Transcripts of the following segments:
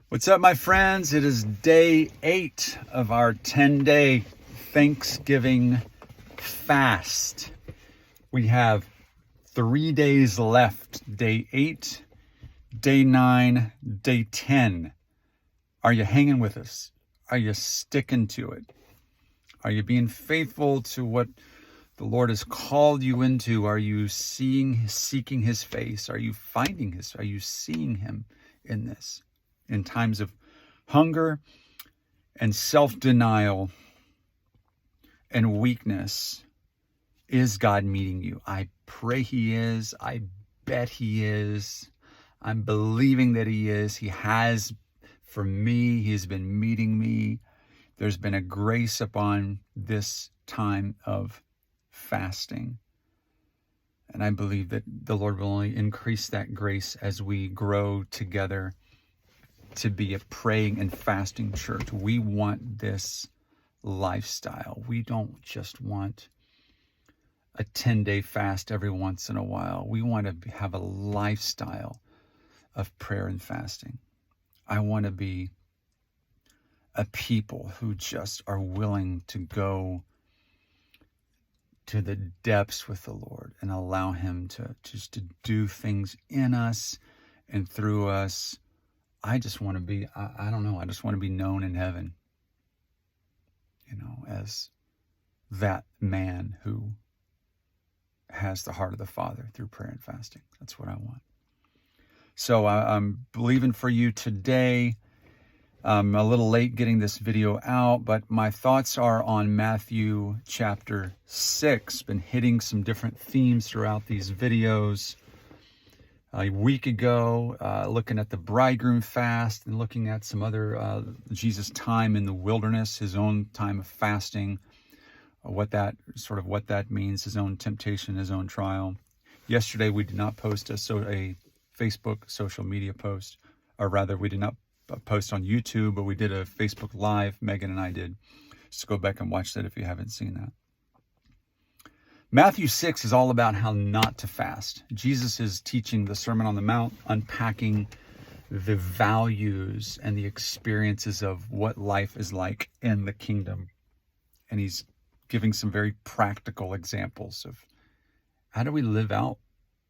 What's up, my friends? It is day 8 of our 10-day Thanksgiving fast. We have 3 days left. Day 8, day 9, day 10. Are you hanging with us? Are you sticking to it? Are you being faithful to what the Lord has called you into? Are you seeking His face? Are you Are you seeing Him in this? In times of hunger and self-denial and weakness, is God meeting you? I pray He is. I bet He is. I'm believing that He is. He has for me. He has been meeting me. There's been a grace upon this time of fasting. And I believe that the Lord will only increase that grace as we grow together to be a praying and fasting church. We want this lifestyle. We don't just want a 10-day fast every once in a while. We want to have a lifestyle of prayer and fasting. I want to be a people who just are willing to go to the depths with the Lord and allow Him to do things in us and through us. I just want to be, I don't know, I just want to be known in heaven, as that man who has the heart of the Father through prayer and fasting. That's what I want. So I'm believing for you today. I'm a little late getting this video out, but my thoughts are on Matthew chapter 6. Been hitting some different themes throughout these videos. A week ago, looking at the bridegroom fast and looking at some other Jesus' time in the wilderness, His own time of fasting, what that means, His own temptation, His own trial. Yesterday, we did not post a Facebook social media post, or rather, we did not post on YouTube, but we did a Facebook Live. Megan and I did. Just go back and watch that if you haven't seen that. Matthew 6 is all about how not to fast. Jesus is teaching the Sermon on the Mount, unpacking the values and the experiences of what life is like in the kingdom. And He's giving some very practical examples of how do we live out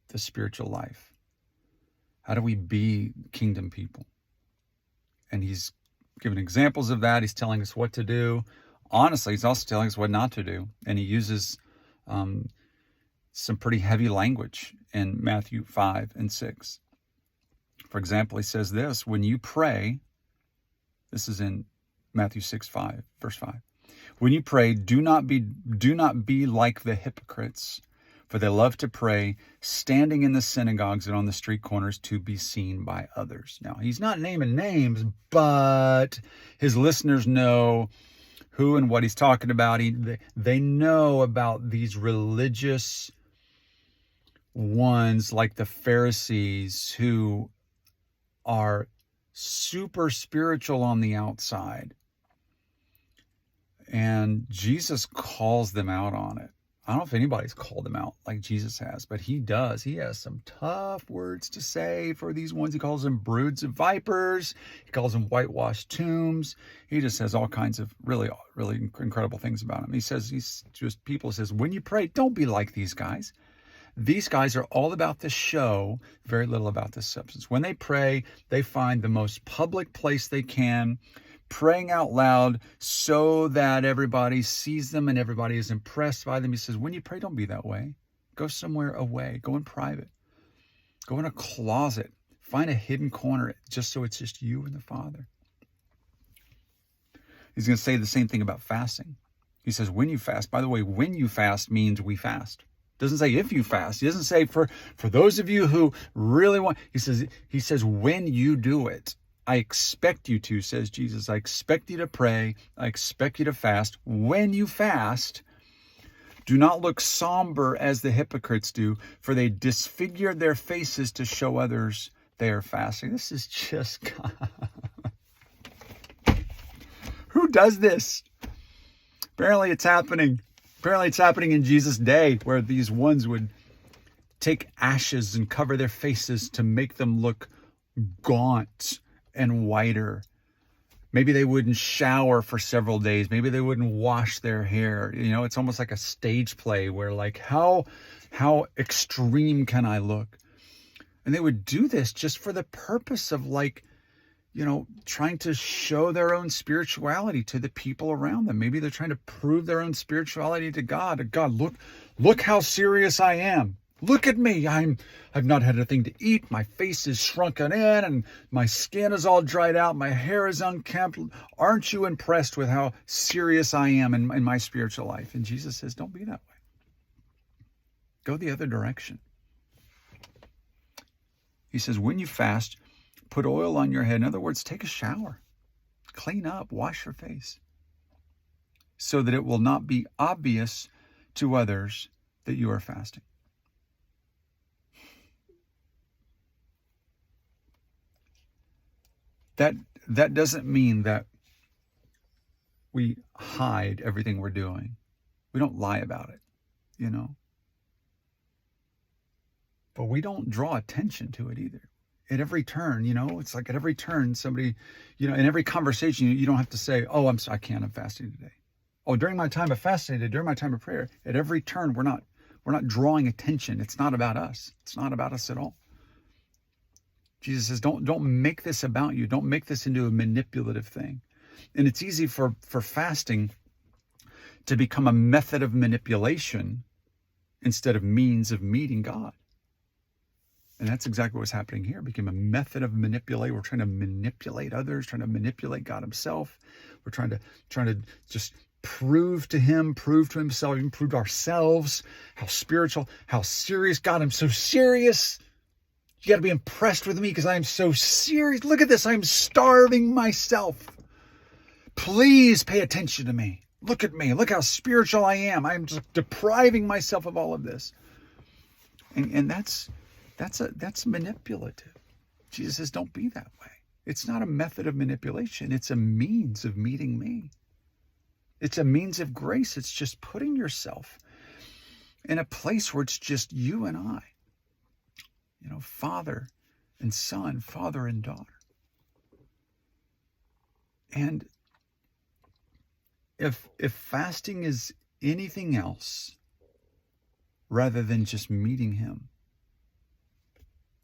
the spiritual life? How do we be kingdom people? And He's giving examples of that. He's telling us what to do. Honestly, He's also telling us what not to do. And He uses some pretty heavy language in Matthew 5 and 6. For example, He says this: when you pray, this is in Matthew 6:5, verse 5. When you pray, do not be like the hypocrites, for they love to pray standing in the synagogues and on the street corners to be seen by others. Now, He's not naming names, but His listeners know who and what He's talking about. They know about these religious ones like the Pharisees who are super spiritual on the outside. And Jesus calls them out on it. I don't know if anybody's called them out like Jesus has, but He does. He has some tough words to say for these ones. He calls them broods of vipers. He calls them whitewashed tombs. He just says all kinds of really, really incredible things about them. He says, when you pray, don't be like these guys. These guys are all about the show, very little about the substance. When they pray, they find the most public place they can, praying out loud so that everybody sees them and everybody is impressed by them. He says, when you pray, don't be that way. Go somewhere away. Go in private. Go in a closet. Find a hidden corner just so it's just you and the Father. He's going to say the same thing about fasting. He says, when you fast, by the way, when you fast means we fast. Doesn't say if you fast. He doesn't say for those of you who really want. He says when you do it. I expect you to, says Jesus. I expect you to pray. I expect you to fast. When you fast, do not look somber as the hypocrites do, for they disfigure their faces to show others they are fasting. This is just God. Who does this? Apparently it's happening. Apparently it's happening in Jesus' day, where these ones would take ashes and cover their faces to make them look gaunt and whiter. Maybe they wouldn't shower for several days. Maybe they wouldn't wash their hair. You know, it's almost like a stage play where like, how extreme can I look? And they would do this just for the purpose of like, you know, trying to show their own spirituality to the people around them. Maybe they're trying to prove their own spirituality to God. God, look how serious I am. Look at me. I've not had a thing to eat. My face is shrunken in and my skin is all dried out. My hair is unkempt. Aren't you impressed with how serious I am in my spiritual life? And Jesus says, don't be that way. Go the other direction. He says, when you fast, put oil on your head. In other words, take a shower, clean up, wash your face, so that it will not be obvious to others that you are fasting. That doesn't mean that we hide everything we're doing. We don't lie about it, you know. But we don't draw attention to it either. At every turn, you know, it's like at every turn, somebody, you know, in every conversation, you don't have to say, oh, I'm fasting today. Oh, during my time of fasting, during my time of prayer, at every turn, we're not drawing attention. It's not about us. It's not about us at all. Jesus says, don't make this about you. Don't make this into a manipulative thing. And it's easy for fasting to become a method of manipulation instead of means of meeting God. And that's exactly what's happening here. It became a method of manipulate. We're trying to manipulate others, trying to manipulate God himself. We're trying to just prove to him, prove to himself, even prove to ourselves how spiritual, how serious. God, I'm so serious. You got to be impressed with me because I'm so serious. Look at this. I'm starving myself. Please pay attention to me. Look at me. Look how spiritual I am. I'm just depriving myself of all of this. And that's manipulative. Jesus says, don't be that way. It's not a method of manipulation. It's a means of meeting me. It's a means of grace. It's just putting yourself in a place where it's just you and I. You know, father and son, father and daughter. And if fasting is anything else rather than just meeting him,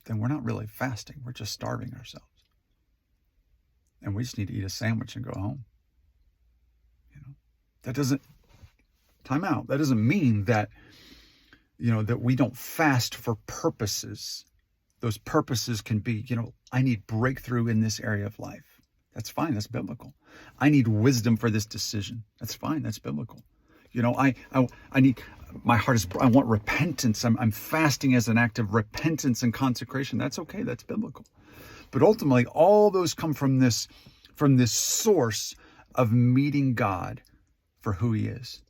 then we're not really fasting. We're just starving ourselves. And we just need to eat a sandwich and go home. You know, time out. That doesn't mean that, you know, that we don't fast for purposes. Those purposes can be, you know, I need breakthrough in this area of life. That's fine. That's biblical. I need wisdom for this decision. That's fine. That's biblical. You know, I need, my heart is, I want repentance. I'm fasting as an act of repentance and consecration. That's okay. That's biblical. But ultimately, all those come from this source of meeting God for who he is,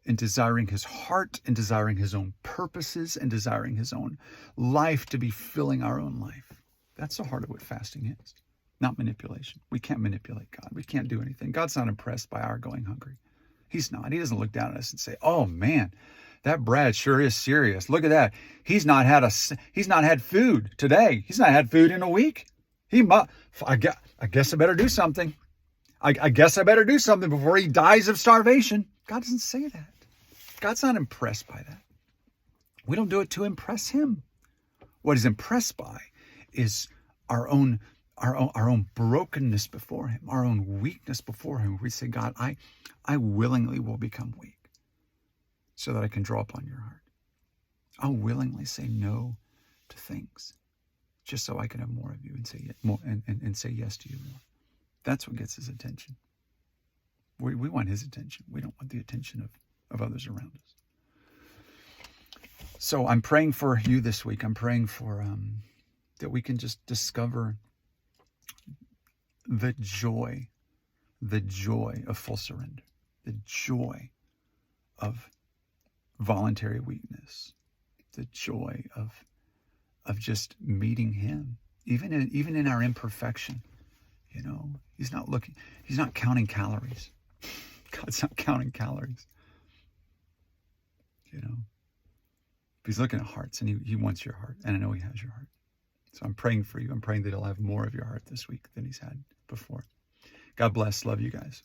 and desiring his heart, and desiring his own purposes, and desiring his own life to be filling our own life. That's the heart of what fasting is, not manipulation. We can't manipulate God. We can't do anything. God's not impressed by our going hungry. He's not. He doesn't look down at us and say, oh man, that Brad sure is serious. Look at that. He's not had food today. He's not had food in a week. I guess I better do something. I guess I better do something before he dies of starvation. God doesn't say that. God's not impressed by that. We don't do it to impress him. What he's impressed by is our own brokenness before him, our own weakness before him. We say, God, I willingly will become weak so that I can draw upon your heart. I'll willingly say no to things just so I can have more of you and say more and say yes to you more. That's what gets his attention. We want his attention. We don't want the attention of others around us. So I'm praying for you this week. I'm praying for that we can just discover the joy of full surrender, the joy of voluntary weakness, the joy of just meeting him, even in our imperfection. You know, he's not counting calories. God's not counting calories. You know, he's looking at hearts, and he wants your heart, and I know he has your heart. So I'm praying for you. I'm praying that he'll have more of your heart this week than he's had before. God bless. Love you guys.